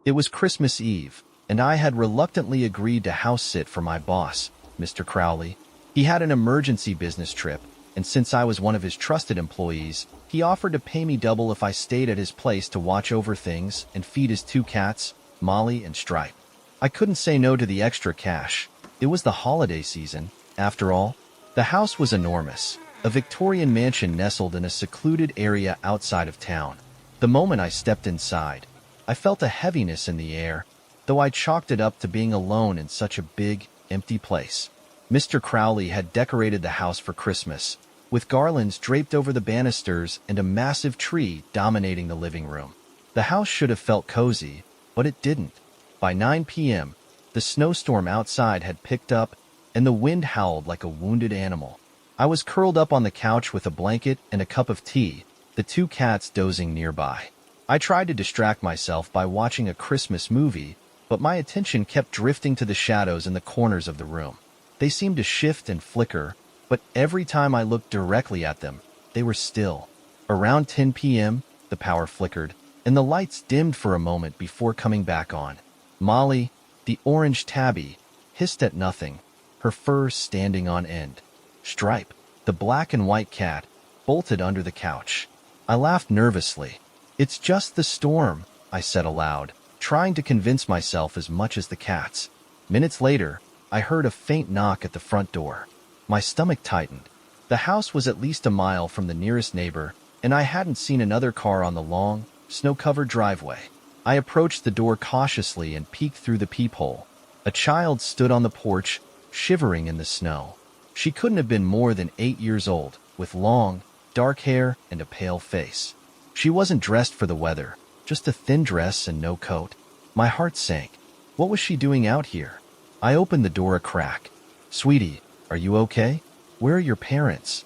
It was Christmas Eve, and I had reluctantly agreed to house sit for my boss, Mr. Crowley. He had an emergency business trip, and since I was one of his trusted employees, he offered to pay me double if I stayed at his place to watch over things and feed his two cats, Molly and Stripe. I couldn't say no to the extra cash. It was the holiday season, after all. The house was enormous, a Victorian mansion nestled in a secluded area outside of town. The moment I stepped inside, I felt a heaviness in the air, though I chalked it up to being alone in such a big, empty place. Mr. Crowley had decorated the house for Christmas, with garlands draped over the banisters and a massive tree dominating the living room. The house should have felt cozy, but it didn't. By 9 p.m., the snowstorm outside had picked up, and the wind howled like a wounded animal. I was curled up on the couch with a blanket and a cup of tea, the two cats dozing nearby. I tried to distract myself by watching a Christmas movie, but my attention kept drifting to the shadows in the corners of the room. They seemed to shift and flicker, but every time I looked directly at them, they were still. Around 10 p.m., the power flickered, and the lights dimmed for a moment before coming back on. Molly, the orange tabby, hissed at nothing, her fur standing on end. Stripe, the black and white cat, bolted under the couch. I laughed nervously. "It's just the storm," I said aloud, trying to convince myself as much as the cats. Minutes later, I heard a faint knock at the front door. My stomach tightened. The house was at least a mile from the nearest neighbor, and I hadn't seen another car on the long, snow-covered driveway. I approached the door cautiously and peeked through the peephole. A child stood on the porch, shivering in the snow. She couldn't have been more than 8 years old, with long, dark hair and a pale face. She wasn't dressed for the weather, just a thin dress and no coat. My heart sank. What was she doing out here? I opened the door a crack. "Sweetie, are you okay? Where are your parents?"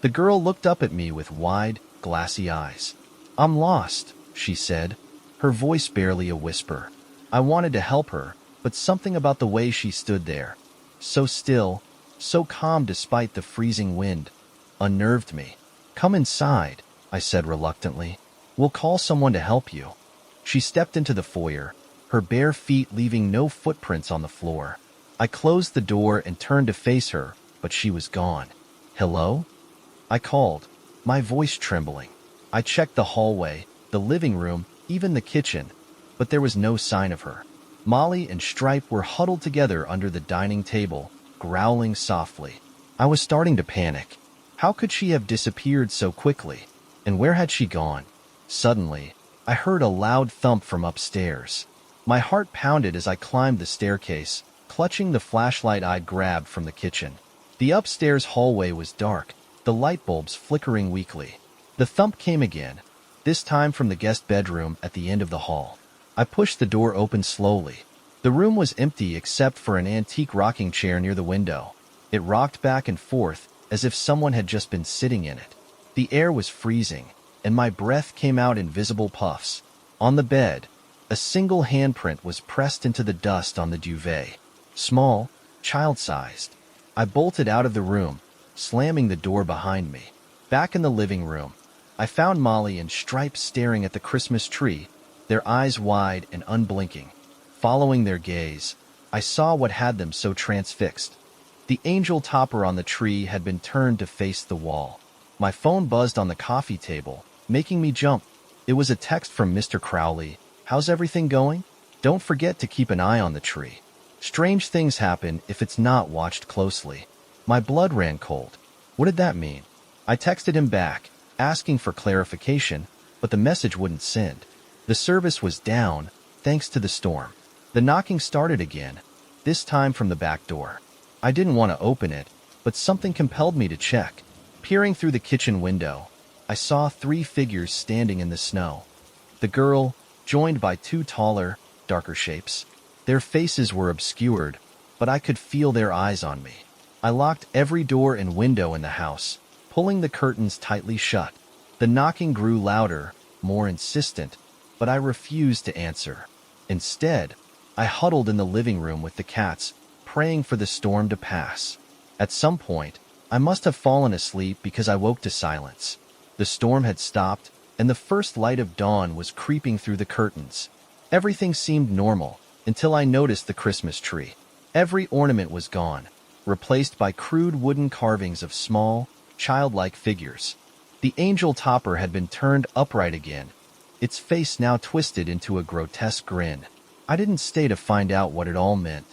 The girl looked up at me with wide, glassy eyes. "I'm lost," she said, her voice barely a whisper. I wanted to help her, but something about the way she stood there, so still, so calm despite the freezing wind, unnerved me. "Come inside," I said reluctantly. "We'll call someone to help you." She stepped into the foyer, her bare feet leaving no footprints on the floor. I closed the door and turned to face her, but she was gone. "Hello?" I called, my voice trembling. I checked the hallway, the living room, even the kitchen, but there was no sign of her. Molly and Stripe were huddled together under the dining table, growling softly. I was starting to panic. How could she have disappeared so quickly? And where had she gone? Suddenly, I heard a loud thump from upstairs. My heart pounded as I climbed the staircase, clutching the flashlight I'd grabbed from the kitchen. The upstairs hallway was dark, the light bulbs flickering weakly. The thump came again, this time from the guest bedroom at the end of the hall. I pushed the door open slowly. The room was empty except for an antique rocking chair near the window. It rocked back and forth as if someone had just been sitting in it. The air was freezing, and my breath came out in visible puffs. On the bed, a single handprint was pressed into the dust on the duvet. Small, child-sized. I bolted out of the room, slamming the door behind me. Back in the living room, I found Molly and Stripe staring at the Christmas tree, their eyes wide and unblinking. Following their gaze, I saw what had them so transfixed. The angel topper on the tree had been turned to face the wall. My phone buzzed on the coffee table, making me jump. It was a text from Mr. Crowley. "How's everything going? Don't forget to keep an eye on the tree. Strange things happen if it's not watched closely." My blood ran cold. What did that mean? I texted him back, asking for clarification, but the message wouldn't send. The service was down, thanks to the storm. The knocking started again, this time from the back door. I didn't want to open it, but something compelled me to check. Peering through the kitchen window, I saw 3 figures standing in the snow. The girl, joined by 2 taller, darker shapes. Their faces were obscured, but I could feel their eyes on me. I locked every door and window in the house, pulling the curtains tightly shut. The knocking grew louder, more insistent, but I refused to answer. Instead, I huddled in the living room with the cats, praying for the storm to pass. At some point, I must have fallen asleep because I woke to silence. The storm had stopped, and the first light of dawn was creeping through the curtains. Everything seemed normal until I noticed the Christmas tree. Every ornament was gone, replaced by crude wooden carvings of small, childlike figures. The angel topper had been turned upright again, its face now twisted into a grotesque grin. I didn't stay to find out what it all meant.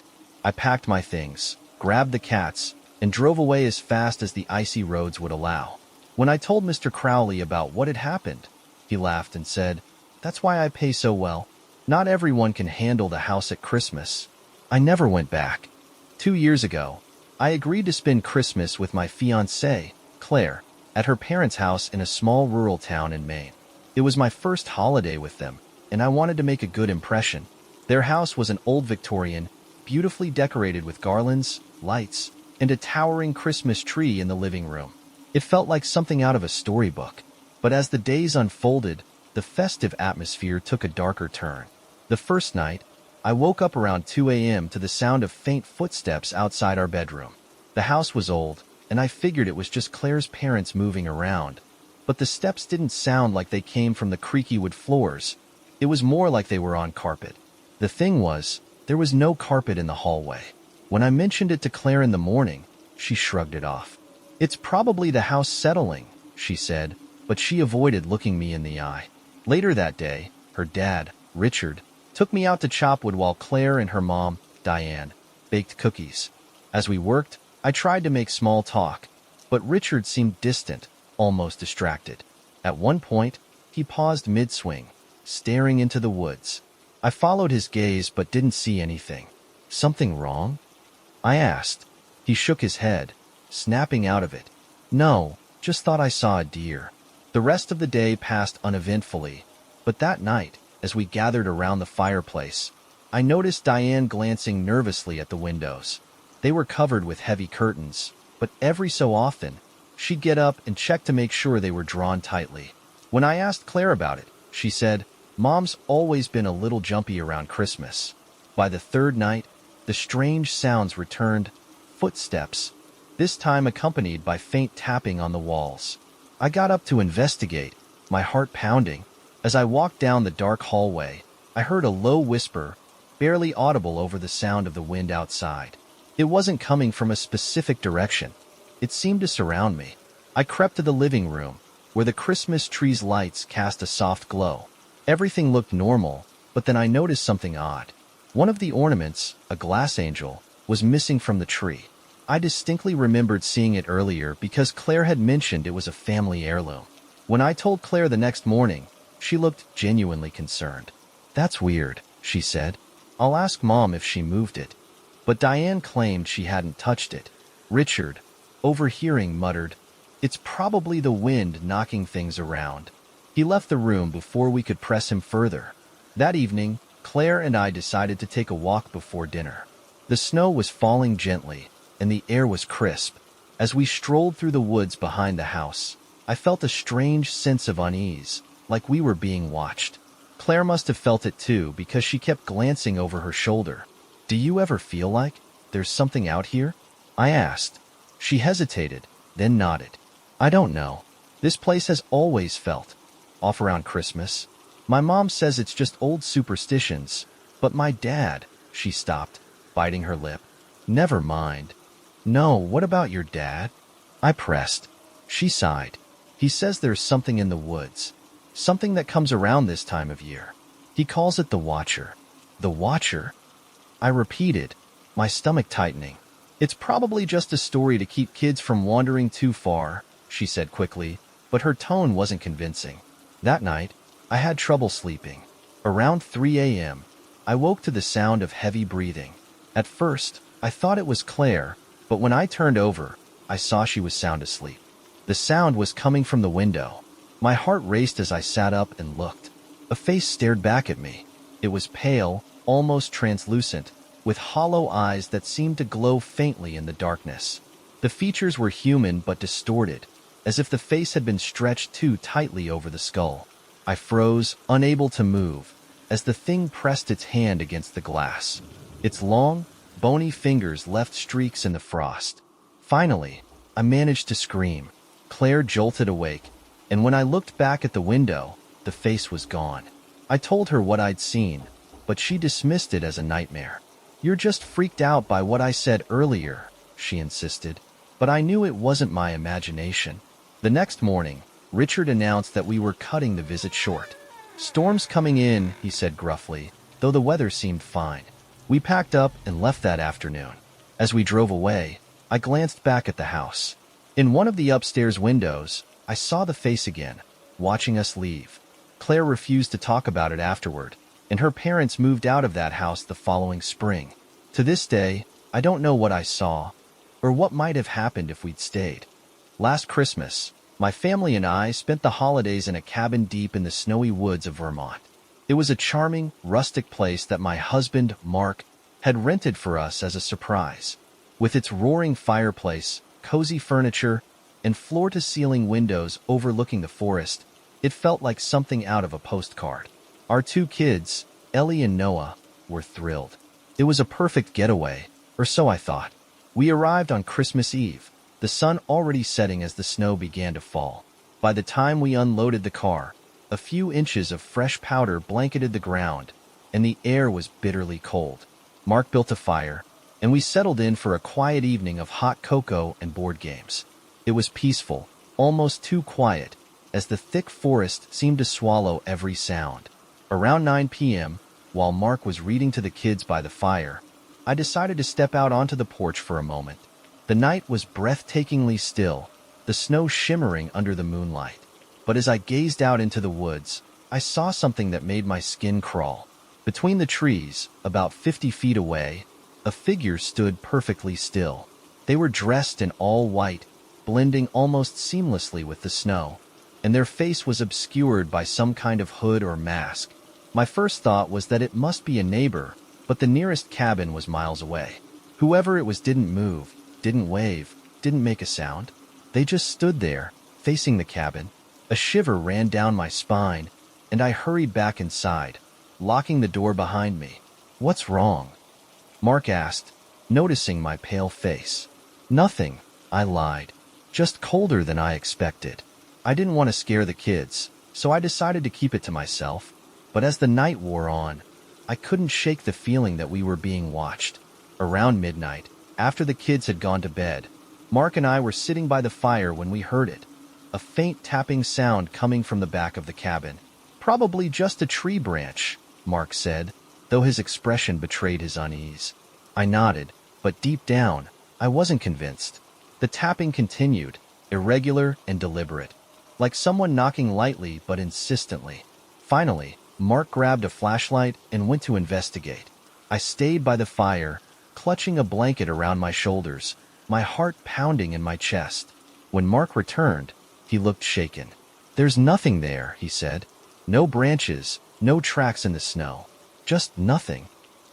I packed my things, grabbed the cats, and drove away as fast as the icy roads would allow. When I told Mr. Crowley about what had happened, he laughed and said, "That's why I pay so well. Not everyone can handle the house at Christmas." I never went back. 2 years ago, I agreed to spend Christmas with my fiancée, Claire, at her parents' house in a small rural town in Maine. It was my first holiday with them, and I wanted to make a good impression. Their house was an old Victorian, beautifully decorated with garlands, lights, and a towering Christmas tree in the living room. It felt like something out of a storybook. But as the days unfolded, the festive atmosphere took a darker turn. The first night, I woke up around 2 a.m. to the sound of faint footsteps outside our bedroom. The house was old, and I figured it was just Claire's parents moving around. But the steps didn't sound like they came from the creaky wood floors. It was more like they were on carpet. The thing was, there was no carpet in the hallway. When I mentioned it to Claire in the morning, she shrugged it off. "It's probably the house settling," she said, but she avoided looking me in the eye. Later that day, her dad, Richard, took me out to chop wood while Claire and her mom, Diane, baked cookies. As we worked, I tried to make small talk, but Richard seemed distant, almost distracted. At one point, he paused mid-swing, staring into the woods. I followed his gaze but didn't see anything. "Something wrong?" I asked. He shook his head, snapping out of it. "No, just thought I saw a deer." The rest of the day passed uneventfully, but that night, as we gathered around the fireplace, I noticed Diane glancing nervously at the windows. They were covered with heavy curtains, but every so often, she'd get up and check to make sure they were drawn tightly. When I asked Claire about it, she said, "Mom's always been a little jumpy around Christmas." By the third night, the strange sounds returned, footsteps, this time accompanied by faint tapping on the walls. I got up to investigate, my heart pounding. As I walked down the dark hallway, I heard a low whisper, barely audible over the sound of the wind outside. It wasn't coming from a specific direction. It seemed to surround me. I crept to the living room, where the Christmas tree's lights cast a soft glow. Everything looked normal, but then I noticed something odd. One of the ornaments, a glass angel, was missing from the tree. I distinctly remembered seeing it earlier because Claire had mentioned it was a family heirloom. When I told Claire the next morning, she looked genuinely concerned. "That's weird," she said. "I'll ask Mom if she moved it." But Diane claimed she hadn't touched it. Richard, overhearing, muttered, "It's probably the wind knocking things around." He left the room before we could press him further. That evening, Claire and I decided to take a walk before dinner. The snow was falling gently, and the air was crisp. As we strolled through the woods behind the house, I felt a strange sense of unease, like we were being watched. Claire must have felt it too because she kept glancing over her shoulder. "Do you ever feel like there's something out here?" I asked. She hesitated, then nodded. "I don't know. This place has always felt off around Christmas. My mom says it's just old superstitions, but my dad," she stopped, biting her lip. "Never mind." "No, what about your dad?" I pressed. She sighed. "He says there's something in the woods, something that comes around this time of year. He calls it the Watcher." "The Watcher?" I repeated, my stomach tightening. "It's probably just a story to keep kids from wandering too far," she said quickly, but her tone wasn't convincing. That night, I had trouble sleeping. Around 3 a.m., I woke to the sound of heavy breathing. At first, I thought it was Claire, but when I turned over, I saw she was sound asleep. The sound was coming from the window. My heart raced as I sat up and looked. A face stared back at me. It was pale, almost translucent, with hollow eyes that seemed to glow faintly in the darkness. The features were human but distorted, as if the face had been stretched too tightly over the skull. I froze, unable to move, as the thing pressed its hand against the glass. Its long, bony fingers left streaks in the frost. Finally, I managed to scream. Claire jolted awake, and when I looked back at the window, the face was gone. I told her what I'd seen, but she dismissed it as a nightmare. "You're just freaked out by what I said earlier," she insisted, but I knew it wasn't my imagination. The next morning, Richard announced that we were cutting the visit short. "Storm's coming in," he said gruffly, though the weather seemed fine. We packed up and left that afternoon. As we drove away, I glanced back at the house. In one of the upstairs windows, I saw the face again, watching us leave. Claire refused to talk about it afterward, and her parents moved out of that house the following spring. To this day, I don't know what I saw, or what might have happened if we'd stayed. Last Christmas, my family and I spent the holidays in a cabin deep in the snowy woods of Vermont. It was a charming, rustic place that my husband, Mark, had rented for us as a surprise. With its roaring fireplace, cozy furniture, and floor-to-ceiling windows overlooking the forest, it felt like something out of a postcard. Our two kids, Ellie and Noah, were thrilled. It was a perfect getaway, or so I thought. We arrived on Christmas Eve, the sun already setting as the snow began to fall. By the time we unloaded the car, a few inches of fresh powder blanketed the ground, and the air was bitterly cold. Mark built a fire, and we settled in for a quiet evening of hot cocoa and board games. It was peaceful, almost too quiet, as the thick forest seemed to swallow every sound. Around 9 p.m., while Mark was reading to the kids by the fire, I decided to step out onto the porch for a moment. The night was breathtakingly still, the snow shimmering under the moonlight. But as I gazed out into the woods, I saw something that made my skin crawl. Between the trees, about 50 feet away, a figure stood perfectly still. They were dressed in all white, blending almost seamlessly with the snow, and their face was obscured by some kind of hood or mask. My first thought was that it must be a neighbor, but the nearest cabin was miles away. Whoever it was didn't move, didn't wave, didn't make a sound. They just stood there, facing the cabin. A shiver ran down my spine, and I hurried back inside, locking the door behind me. "What's wrong?" Mark asked, noticing my pale face. "Nothing," I lied. "Just colder than I expected." I didn't want to scare the kids, so I decided to keep it to myself. But as the night wore on, I couldn't shake the feeling that we were being watched. Around midnight, after the kids had gone to bed, Mark and I were sitting by the fire when we heard it. A faint tapping sound coming from the back of the cabin. "Probably just a tree branch," Mark said, though his expression betrayed his unease. I nodded, but deep down, I wasn't convinced. The tapping continued, irregular and deliberate, like someone knocking lightly but insistently. Finally, Mark grabbed a flashlight and went to investigate. I stayed by the fire, clutching a blanket around my shoulders, my heart pounding in my chest. When Mark returned, he looked shaken. "There's nothing there," he said. "No branches, no tracks in the snow. Just nothing."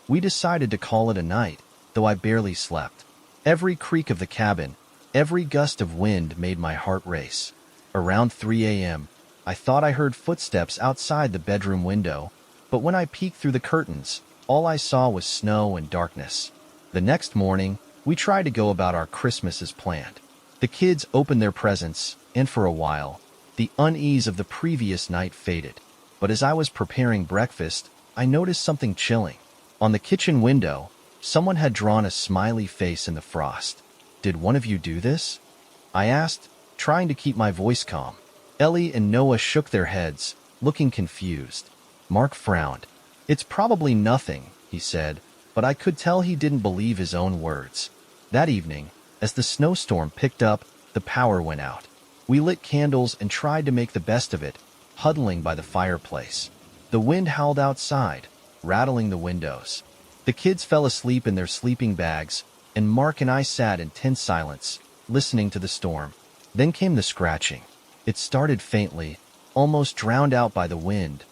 We decided to call it a night, though I barely slept. Every creak of the cabin, every gust of wind made my heart race. Around 3 a.m., I thought I heard footsteps outside the bedroom window, but when I peeked through the curtains, all I saw was snow and darkness. The next morning, we tried to go about our Christmas as planned. The kids opened their presents, and for a while, the unease of the previous night faded. But as I was preparing breakfast, I noticed something chilling. On the kitchen window, someone had drawn a smiley face in the frost. "Did one of you do this?" I asked, trying to keep my voice calm. Ellie and Noah shook their heads, looking confused. Mark frowned. "It's probably nothing," he said, but I could tell he didn't believe his own words. That evening, as the snowstorm picked up, the power went out. We lit candles and tried to make the best of it, huddling by the fireplace. The wind howled outside, rattling the windows. The kids fell asleep in their sleeping bags, and Mark and I sat in tense silence, listening to the storm. Then came the scratching. It started faintly, almost drowned out by the wind,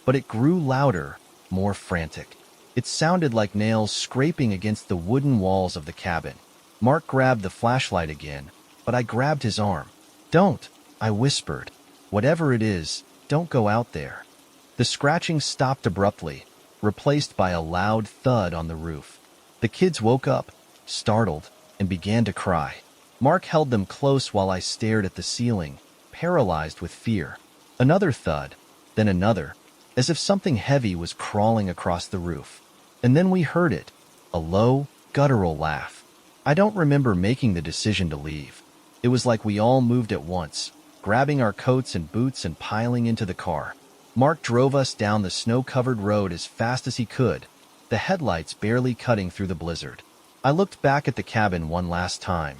but it grew louder, more frantic. It sounded like nails scraping against the wooden walls of the cabin. Mark grabbed the flashlight again, but I grabbed his arm. "Don't," I whispered. "Whatever it is, don't go out there." The scratching stopped abruptly, replaced by a loud thud on the roof. The kids woke up, startled, and began to cry. Mark held them close while I stared at the ceiling, paralyzed with fear. Another thud, then another, as if something heavy was crawling across the roof. And then we heard it, a low, guttural laugh. I don't remember making the decision to leave. It was like we all moved at once, grabbing our coats and boots and piling into the car. Mark drove us down the snow-covered road as fast as he could, the headlights barely cutting through the blizzard. I looked back at the cabin one last time,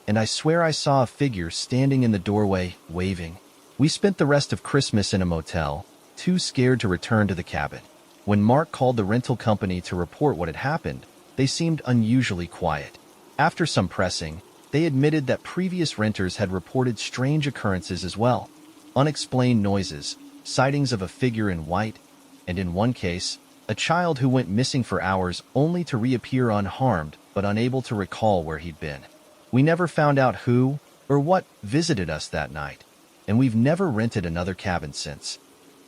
and I swear I saw a figure standing in the doorway, waving. We spent the rest of Christmas in a motel, too scared to return to the cabin. When Mark called the rental company to report what had happened, they seemed unusually quiet. After some pressing, they admitted that previous renters had reported strange occurrences as well. Unexplained noises, sightings of a figure in white, and in one case, a child who went missing for hours only to reappear unharmed but unable to recall where he'd been. We never found out who or what visited us that night, and we've never rented another cabin since.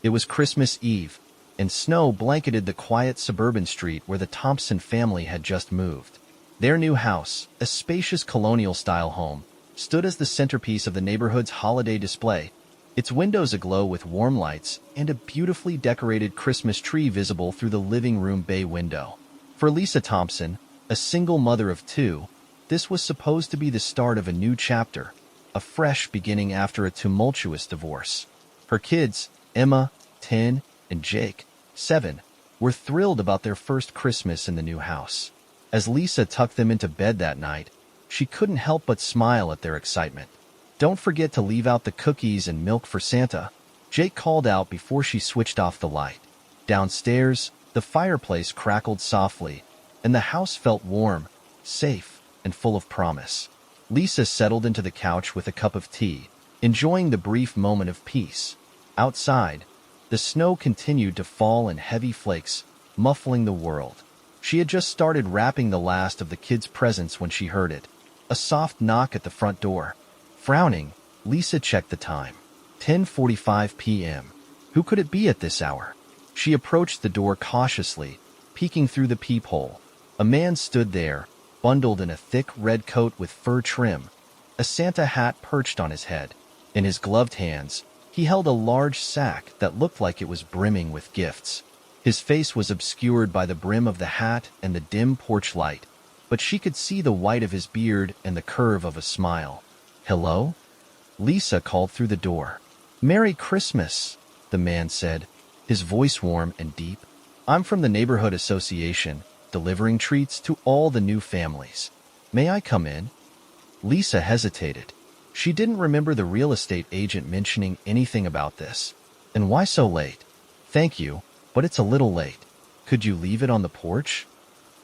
It was Christmas Eve, and snow blanketed the quiet suburban street where the Thompson family had just moved. Their new house, a spacious colonial-style home, stood as the centerpiece of the neighborhood's holiday display, its windows aglow with warm lights and a beautifully decorated Christmas tree visible through the living room bay window. For Lisa Thompson, a single mother of two, this was supposed to be the start of a new chapter, a fresh beginning after a tumultuous divorce. Her kids, Emma, 10, and Jake, 7, were thrilled about their first Christmas in the new house. As Lisa tucked them into bed that night, she couldn't help but smile at their excitement. "Don't forget to leave out the cookies and milk for Santa," Jake called out before she switched off the light. Downstairs, the fireplace crackled softly, and the house felt warm, safe, and full of promise. Lisa settled into the couch with a cup of tea, enjoying the brief moment of peace. Outside, the snow continued to fall in heavy flakes, muffling the world. She had just started wrapping the last of the kids' presents when she heard it, a soft knock at the front door. Frowning, Lisa checked the time. 10:45 p.m. Who could it be at this hour? She approached the door cautiously, peeking through the peephole. A man stood there, bundled in a thick red coat with fur trim, a Santa hat perched on his head. In his gloved hands, he held a large sack that looked like it was brimming with gifts. His face was obscured by the brim of the hat and the dim porch light, but she could see the white of his beard and the curve of a smile. "Hello?" Lisa called through the door. "Merry Christmas," the man said, his voice warm and deep. "I'm from the neighborhood association, delivering treats to all the new families. May I come in?" Lisa hesitated. She didn't remember the real estate agent mentioning anything about this. "And why so late?" "Thank you, but it's a little late. Could you leave it on the porch?"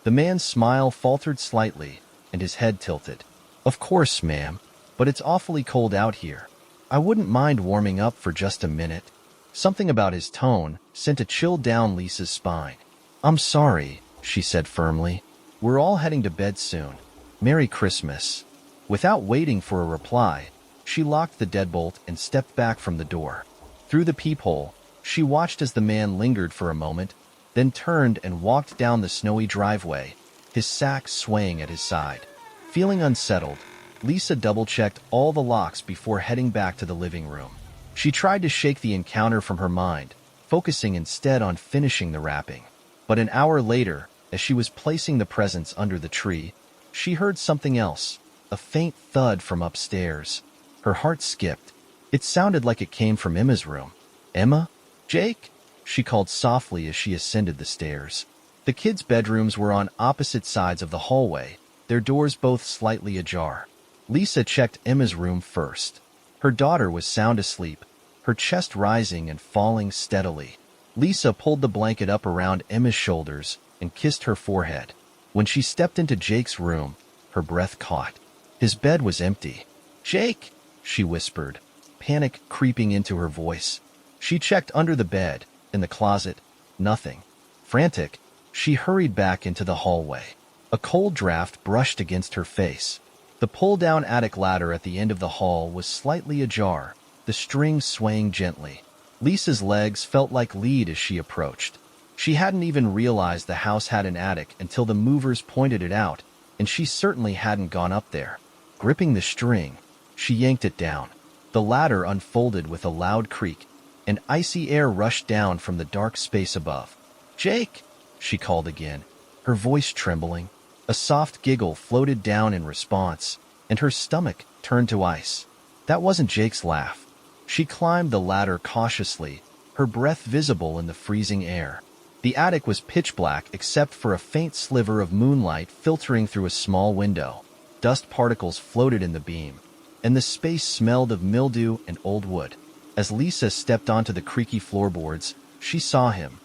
The man's smile faltered slightly, and his head tilted. "Of course, ma'am. But it's awfully cold out here. I wouldn't mind warming up for just a minute." Something about his tone sent a chill down Lisa's spine. "I'm sorry," she said firmly. "We're all heading to bed soon. Merry Christmas." Without waiting for a reply, she locked the deadbolt and stepped back from the door. Through the peephole, she watched as the man lingered for a moment, then turned and walked down the snowy driveway, his sack swaying at his side. Feeling unsettled, Lisa double-checked all the locks before heading back to the living room. She tried to shake the encounter from her mind, focusing instead on finishing the wrapping. But an hour later, as she was placing the presents under the tree, she heard something else, a faint thud from upstairs. Her heart skipped. It sounded like it came from Emma's room. "Emma? Jake?" she called softly as she ascended the stairs. The kids' bedrooms were on opposite sides of the hallway, their doors both slightly ajar. Lisa checked Emma's room first. Her daughter was sound asleep, her chest rising and falling steadily. Lisa pulled the blanket up around Emma's shoulders and kissed her forehead. When she stepped into Jake's room, her breath caught. His bed was empty. "Jake," she whispered, panic creeping into her voice. She checked under the bed, in the closet, nothing. Frantic, she hurried back into the hallway. A cold draft brushed against her face. The pull-down attic ladder at the end of the hall was slightly ajar, the string swaying gently. Lisa's legs felt like lead as she approached. She hadn't even realized the house had an attic until the movers pointed it out, and she certainly hadn't gone up there. Gripping the string, she yanked it down. The ladder unfolded with a loud creak, and icy air rushed down from the dark space above. "Jake!" she called again, her voice trembling. A soft giggle floated down in response, and her stomach turned to ice. That wasn't Jake's laugh. She climbed the ladder cautiously, her breath visible in the freezing air. The attic was pitch black except for a faint sliver of moonlight filtering through a small window. Dust particles floated in the beam, and the space smelled of mildew and old wood. As Lisa stepped onto the creaky floorboards, she saw him.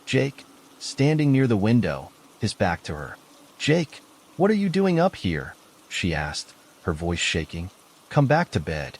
Jake, standing near the window, his back to her. "Jake, what are you doing up here?" she asked, her voice shaking. "Come back to bed."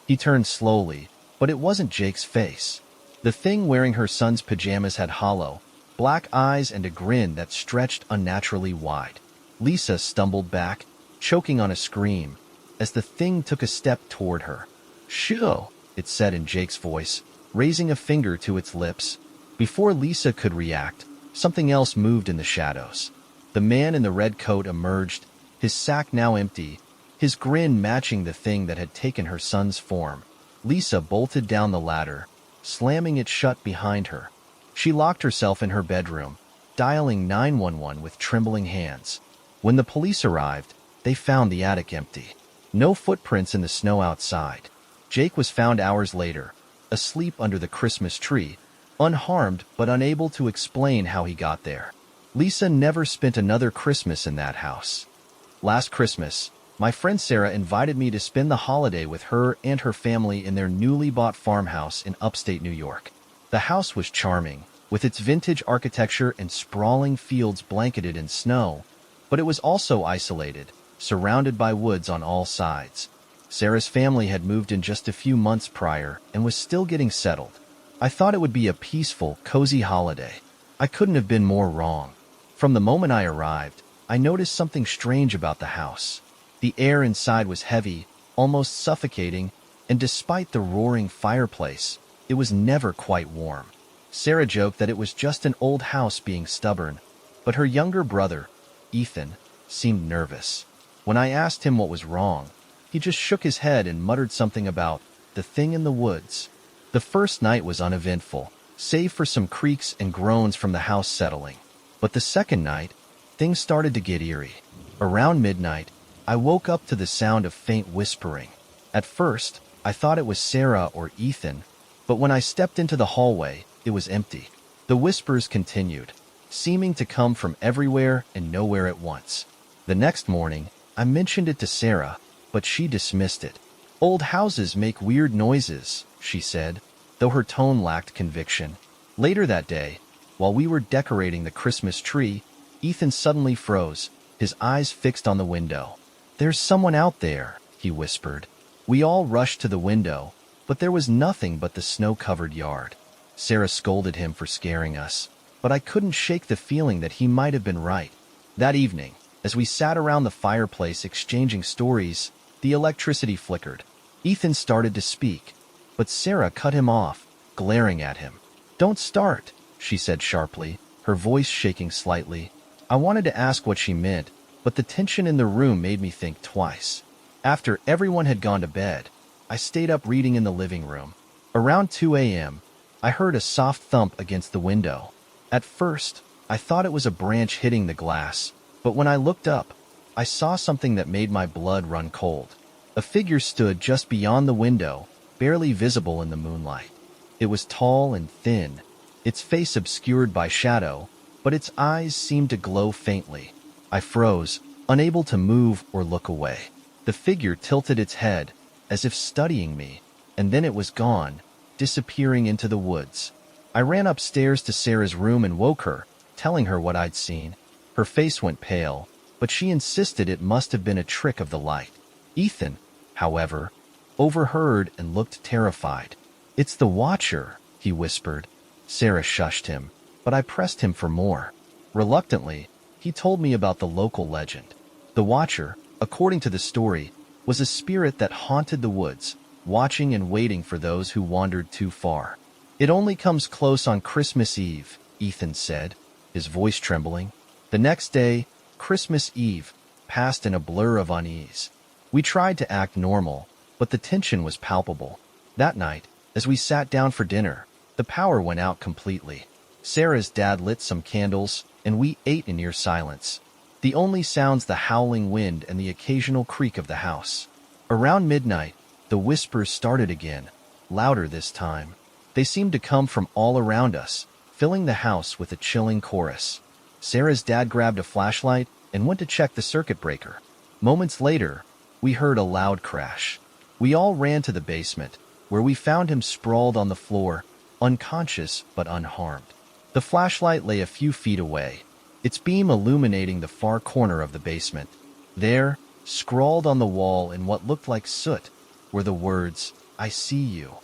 He turned slowly, but it wasn't Jake's face. The thing wearing her son's pajamas had hollow, black eyes and a grin that stretched unnaturally wide. Lisa stumbled back, choking on a scream, as the thing took a step toward her. "Shoo!" it said in Jake's voice, raising a finger to its lips. Before Lisa could react, something else moved in the shadows. The man in the red coat emerged, his sack now empty, his grin matching the thing that had taken her son's form. Lisa bolted down the ladder, slamming it shut behind her. She locked herself in her bedroom, dialing 911 with trembling hands. When the police arrived, they found the attic empty. No footprints in the snow outside. Jake was found hours later, asleep under the Christmas tree, unharmed but unable to explain how he got there. Lisa never spent another Christmas in that house. Last Christmas, my friend Sarah invited me to spend the holiday with her and her family in their newly bought farmhouse in upstate New York. The house was charming, with its vintage architecture and sprawling fields blanketed in snow, but it was also isolated, surrounded by woods on all sides. Sarah's family had moved in just a few months prior and was still getting settled. I thought it would be a peaceful, cozy holiday. I couldn't have been more wrong. From the moment I arrived, I noticed something strange about the house. The air inside was heavy, almost suffocating, and despite the roaring fireplace, it was never quite warm. Sarah joked that it was just an old house being stubborn, but her younger brother, Ethan, seemed nervous. When I asked him what was wrong, he just shook his head and muttered something about the thing in the woods. The first night was uneventful, save for some creaks and groans from the house settling. But the second night, things started to get eerie. Around midnight, I woke up to the sound of faint whispering. At first, I thought it was Sarah or Ethan, but when I stepped into the hallway, it was empty. The whispers continued, seeming to come from everywhere and nowhere at once. The next morning, I mentioned it to Sarah, but she dismissed it. "Old houses make weird noises," she said, though her tone lacked conviction. Later that day, while we were decorating the Christmas tree, Ethan suddenly froze, his eyes fixed on the window. "There's someone out there," he whispered. We all rushed to the window, but there was nothing but the snow-covered yard. Sarah scolded him for scaring us, but I couldn't shake the feeling that he might have been right. That evening, as we sat around the fireplace exchanging stories, the electricity flickered. Ethan started to speak, but Sarah cut him off, glaring at him. "Don't start," she said sharply, her voice shaking slightly. I wanted to ask what she meant, but the tension in the room made me think twice. After everyone had gone to bed, I stayed up reading in the living room. Around 2 a.m., I heard a soft thump against the window. At first, I thought it was a branch hitting the glass, but when I looked up, I saw something that made my blood run cold. A figure stood just beyond the window, barely visible in the moonlight. It was tall and thin, its face obscured by shadow, but its eyes seemed to glow faintly. I froze, unable to move or look away. The figure tilted its head, as if studying me, and then it was gone, disappearing into the woods. I ran upstairs to Sarah's room and woke her, telling her what I'd seen. Her face went pale, but she insisted it must have been a trick of the light. Ethan, however, overheard and looked terrified. "It's the Watcher," he whispered. Sarah shushed him, but I pressed him for more. Reluctantly, he told me about the local legend. The Watcher, according to the story, was a spirit that haunted the woods, watching and waiting for those who wandered too far. "It only comes close on Christmas Eve," Ethan said, his voice trembling. The next day, Christmas Eve, passed in a blur of unease. We tried to act normal, but the tension was palpable. That night, As we sat down for dinner, the power went out completely. Sarah's dad lit some candles, and we ate in near silence. The only sounds the howling wind and the occasional creak of the house. Around midnight, the whispers started again, louder this time. They seemed to come from all around us, filling the house with a chilling chorus. Sarah's dad grabbed a flashlight and went to check the circuit breaker. Moments later, we heard a loud crash. We all ran to the basement, where we found him sprawled on the floor, unconscious but unharmed. The flashlight lay a few feet away, its beam illuminating the far corner of the basement. There, scrawled on the wall in what looked like soot, were the words, "I see you."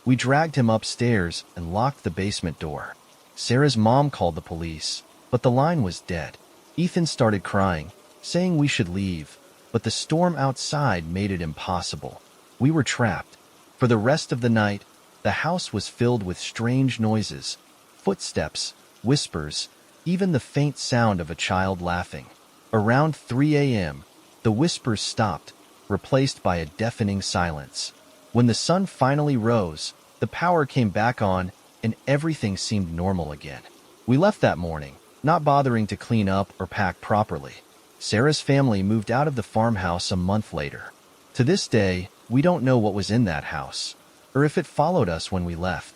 We dragged him upstairs and locked the basement door. Sarah's mom called the police, but the line was dead. Ethan started crying, saying we should leave, but the storm outside made it impossible. We were trapped. For the rest of the night, the house was filled with strange noises, footsteps, whispers, even the faint sound of a child laughing. Around 3 a.m., the whispers stopped, replaced by a deafening silence. When the sun finally rose, the power came back on, and everything seemed normal again. We left that morning, not bothering to clean up or pack properly. Sarah's family moved out of the farmhouse a month later. To this day, we don't know what was in that house, or if it followed us when we left.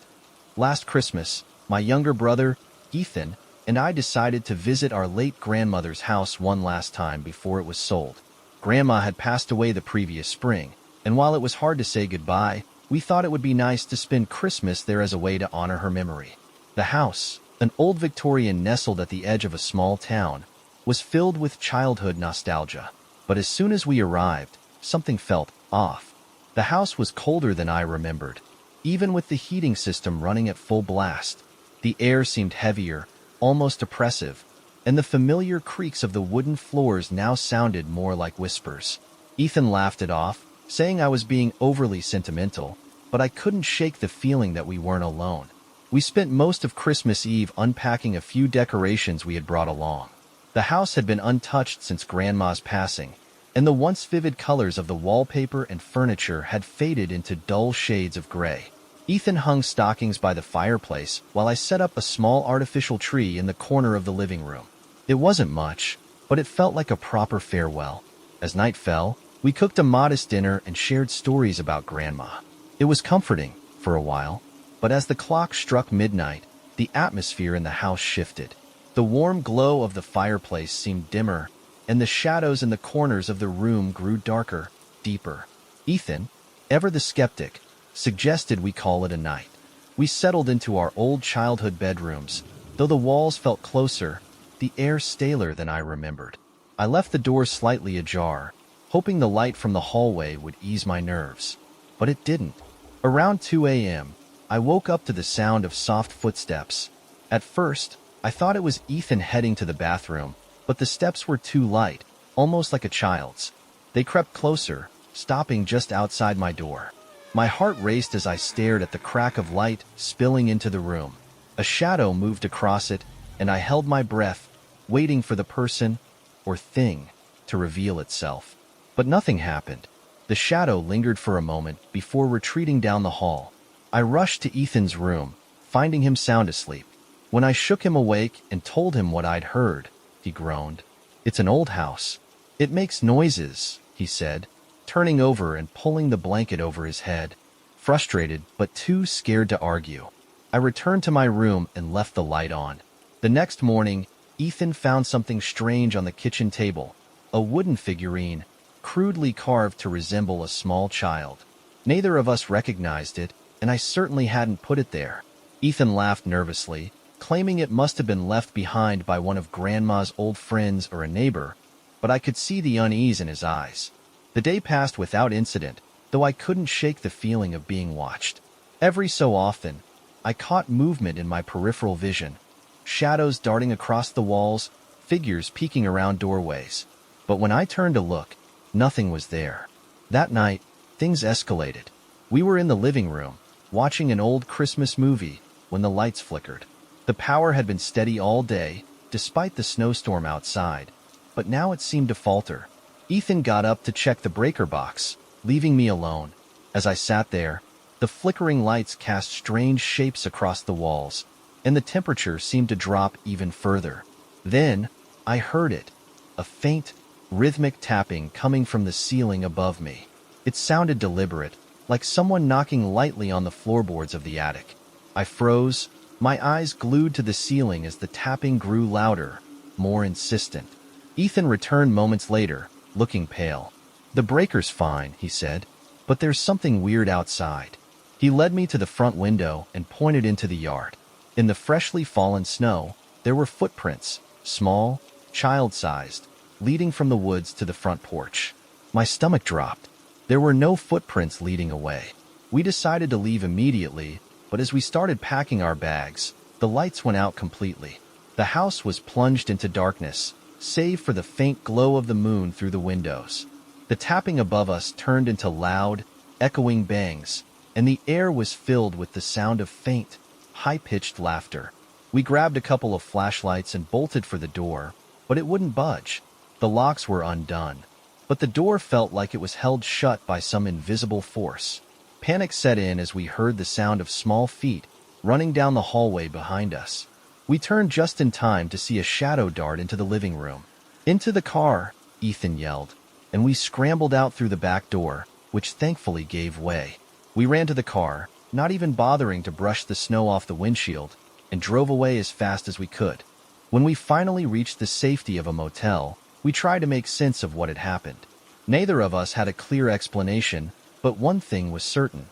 Last Christmas, my younger brother, Ethan, and I decided to visit our late grandmother's house one last time before it was sold. Grandma had passed away the previous spring, and while it was hard to say goodbye, we thought it would be nice to spend Christmas there as a way to honor her memory. The house, an old Victorian nestled at the edge of a small town, was filled with childhood nostalgia. But as soon as we arrived, something felt off. The house was colder than I remembered. Even with the heating system running at full blast, the air seemed heavier, almost oppressive, and the familiar creaks of the wooden floors now sounded more like whispers. Ethan laughed it off, saying I was being overly sentimental, but I couldn't shake the feeling that we weren't alone. We spent most of Christmas Eve unpacking a few decorations we had brought along. The house had been untouched since Grandma's passing, and the once vivid colors of the wallpaper and furniture had faded into dull shades of gray. Ethan hung stockings by the fireplace while I set up a small artificial tree in the corner of the living room. It wasn't much, but it felt like a proper farewell. As night fell, we cooked a modest dinner and shared stories about Grandma. It was comforting, for a while, but as the clock struck midnight, the atmosphere in the house shifted. The warm glow of the fireplace seemed dimmer, and the shadows in the corners of the room grew darker, deeper. Ethan, ever the skeptic, suggested we call it a night. We settled into our old childhood bedrooms. Though the walls felt closer, the air staler than I remembered. I left the door slightly ajar, hoping the light from the hallway would ease my nerves. But it didn't. Around 2 a.m., I woke up to the sound of soft footsteps. At first, I thought it was Ethan heading to the bathroom, but the steps were too light, almost like a child's. They crept closer, stopping just outside my door. My heart raced as I stared at the crack of light spilling into the room. A shadow moved across it, and I held my breath, waiting for the person, or thing, to reveal itself. But nothing happened. The shadow lingered for a moment before retreating down the hall. I rushed to Ethan's room, finding him sound asleep. When I shook him awake and told him what I'd heard, he groaned. "It's an old house. It makes noises," he said, turning over and pulling the blanket over his head. Frustrated, but too scared to argue, I returned to my room and left the light on. The next morning, Ethan found something strange on the kitchen table, a wooden figurine, crudely carved to resemble a small child. Neither of us recognized it, and I certainly hadn't put it there. Ethan laughed nervously, claiming it must have been left behind by one of Grandma's old friends or a neighbor, but I could see the unease in his eyes. The day passed without incident, though I couldn't shake the feeling of being watched. Every so often, I caught movement in my peripheral vision, shadows darting across the walls, figures peeking around doorways. But when I turned to look, nothing was there. That night, things escalated. We were in the living room, watching an old Christmas movie, when the lights flickered. The power had been steady all day, despite the snowstorm outside, but now it seemed to falter. Ethan got up to check the breaker box, leaving me alone. As I sat there, the The flickering lights cast strange shapes across the walls, and the temperature seemed to drop even further. Then, I heard it, a faint, rhythmic tapping coming from the ceiling above me. It sounded deliberate, like someone knocking lightly on the floorboards of the attic. I froze, my eyes glued to the ceiling as the tapping grew louder, more insistent. Ethan returned moments later, looking pale. "The breaker's fine," he said, "but there's something weird outside." He led me to the front window and pointed into the yard. In the freshly fallen snow, there were footprints, small, child-sized, leading from the woods to the front porch. My stomach dropped. There were no footprints leading away. We decided to leave immediately, but as we started packing our bags, the lights went out completely. The house was plunged into darkness, save for the faint glow of the moon through the windows. The tapping above us turned into loud, echoing bangs, and the air was filled with the sound of faint, high-pitched laughter. We grabbed a couple of flashlights and bolted for the door, but it wouldn't budge. The locks were undone, but the door felt like it was held shut by some invisible force. Panic set in as we heard the sound of small feet running down the hallway behind us. We turned just in time to see a shadow dart into the living room. "Into the car," Ethan yelled, and we scrambled out through the back door, which thankfully gave way. We ran to the car, not even bothering to brush the snow off the windshield, and drove away as fast as we could. When we finally reached the safety of a motel, we tried to make sense of what had happened. Neither of us had a clear explanation, but one thing was certain.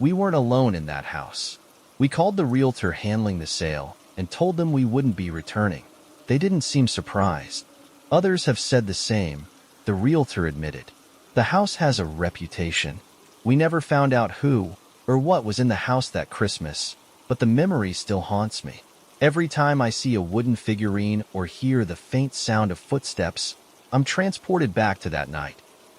We weren't alone in that house. We called the realtor handling the sale and told them we wouldn't be returning. They didn't seem surprised. Others have said the same, the realtor admitted. The house has a reputation. We never found out who or what was in the house that Christmas, but the memory still haunts me. Every time I see a wooden figurine or hear the faint sound of footsteps, I'm transported back to that night.